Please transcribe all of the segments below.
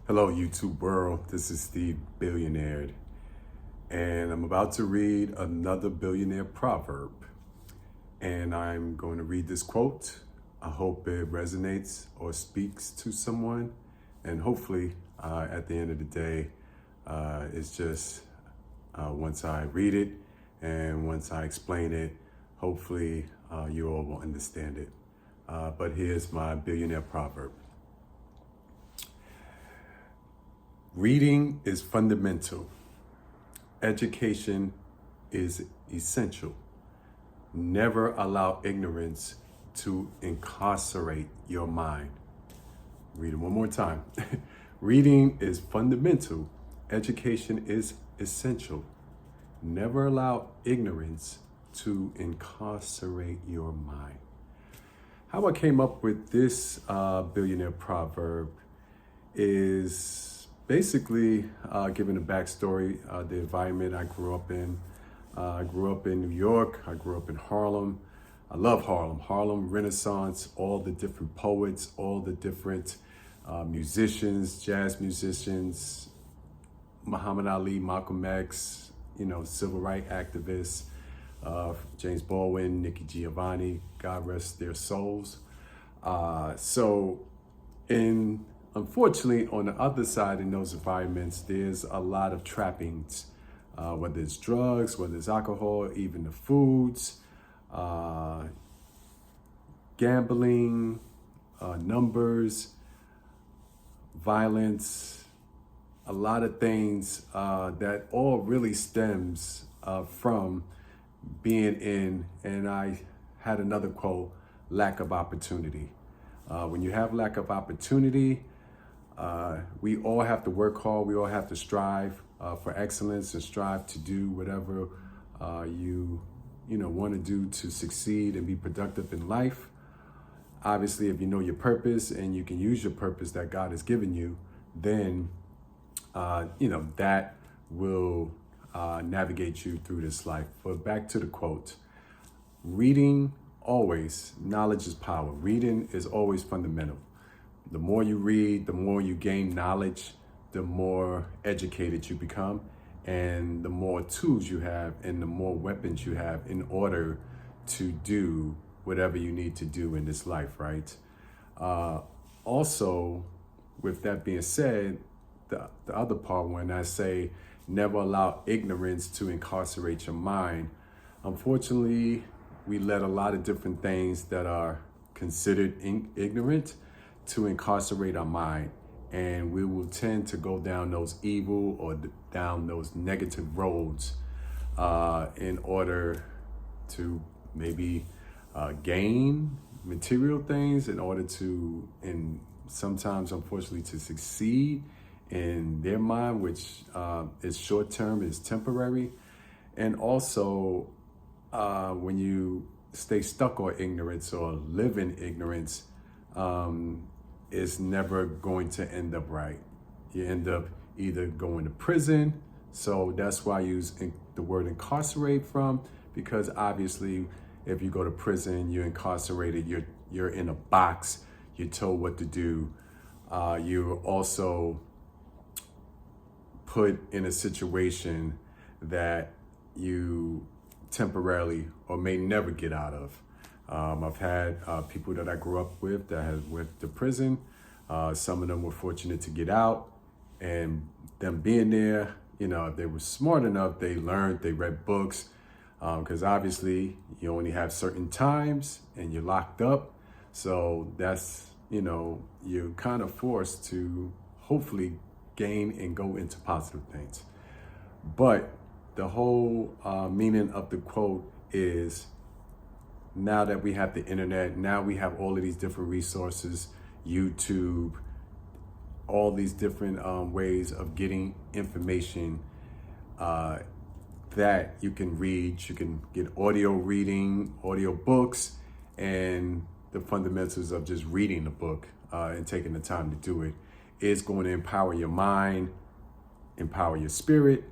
Hello, YouTube world. This is Steve Billionaird, and I'm about to read another billionaire proverb. And I'm going to read this quote. I hope it resonates or speaks to someone. And hopefully, at the end of the day, it's just once I read it and once I explain it, hopefully you all will understand it. But here's my billionaire proverb. Reading is fundamental. Education is essential. Never allow ignorance to incarcerate your mind. Read it one more time. Reading is fundamental. Education is essential. Never allow ignorance to incarcerate your mind. How I came up with this billionaire proverb is basically giving a backstory, the environment I grew up in. I grew up in New York. I grew up in Harlem. I love Harlem. Harlem Renaissance, all the different poets, all the different musicians, jazz musicians, Muhammad Ali, Malcolm X, civil rights activists, James Baldwin, Nikki Giovanni, God rest their souls. Unfortunately, on the other side in those environments, there's a lot of trappings, whether it's drugs, whether it's alcohol, even the foods, gambling, numbers, violence, a lot of things that all really stems from being in, and I had another quote, lack of opportunity. When you have lack of opportunity, we all have to work hard. We all have to strive for excellence and strive to do whatever you want to do to succeed and be productive in life. Obviously, if you know your purpose and you can use your purpose that God has given you, then that will navigate you through this life. But back to the quote: reading always, knowledge is power. Reading is always fundamental. The more you read, the more you gain knowledge, the more educated you become, and the more tools you have and the more weapons you have in order to do whatever you need to do in this life, right? Also, with that being said, the other part, when I say never allow ignorance to incarcerate your mind, unfortunately, we let a lot of different things that are considered ignorant to incarcerate our mind, and we will tend to go down those evil or down those negative roads in order to maybe gain material things, in order to, and sometimes unfortunately to succeed in their mind, which is short-term, is temporary. And also when you stay stuck on ignorance or live in ignorance, is never going to end up right. You end up either going to prison. So that's why I use the word incarcerate from, because obviously if you go to prison, you're incarcerated, you're in a box, you're told what to do. You're also put in a situation that you temporarily or may never get out of. I've had people that I grew up with that have went to prison. Some of them were fortunate to get out, and them being there, if they were smart enough, they learned, they read books, because obviously you only have certain times and you're locked up. So that's, you're kind of forced to hopefully gain and go into positive things. But the whole meaning of the quote is, now that we have the internet, now we have all of these different resources, YouTube, all these different ways of getting information that you can read. You can get audio reading, audio books, and the fundamentals of just reading the book and taking the time to do it is going to empower your mind, empower your spirit.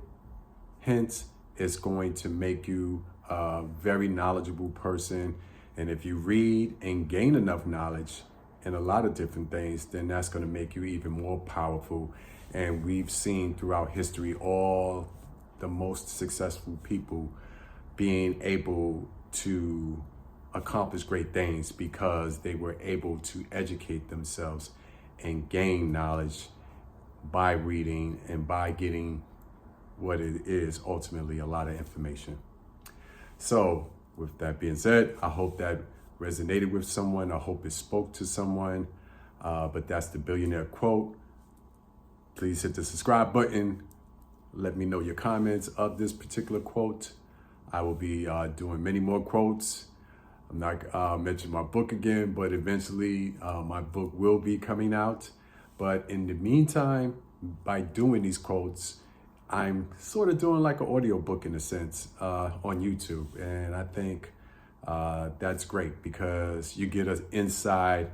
Hence, it's going to make you a very knowledgeable person. And if you read and gain enough knowledge, in a lot of different things, then that's going to make you even more powerful. And we've seen throughout history all the most successful people being able to accomplish great things because they were able to educate themselves and gain knowledge by reading and by getting what it is ultimately a lot of information. So with that being said, I hope that resonated with someone. I hope it spoke to someone. But that's the Billionaire quote. Please hit the subscribe button. Let me know your comments of this particular quote. I will be doing many more quotes. I'm not mentioning my book again, but eventually my book will be coming out. But in the meantime, by doing these quotes, I'm sort of doing like an audio book in a sense on YouTube. And I think that's great because you get an inside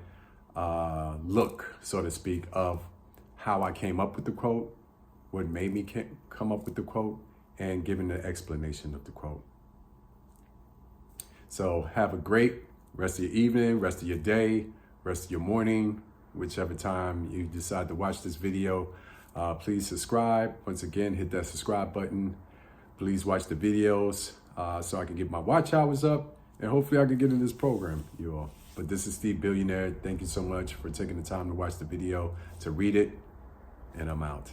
look, so to speak, of how I came up with the quote, what made me come up with the quote, and giving the explanation of the quote. So have a great rest of your evening, rest of your day, rest of your morning, whichever time you decide to watch this video. Please subscribe. Once again, hit that subscribe button. Please watch the videos so I can get my watch hours up, and hopefully I can get in this program, you all. But this is Steve Billionaire. Thank you so much for taking the time to watch the video, to read it, and I'm out.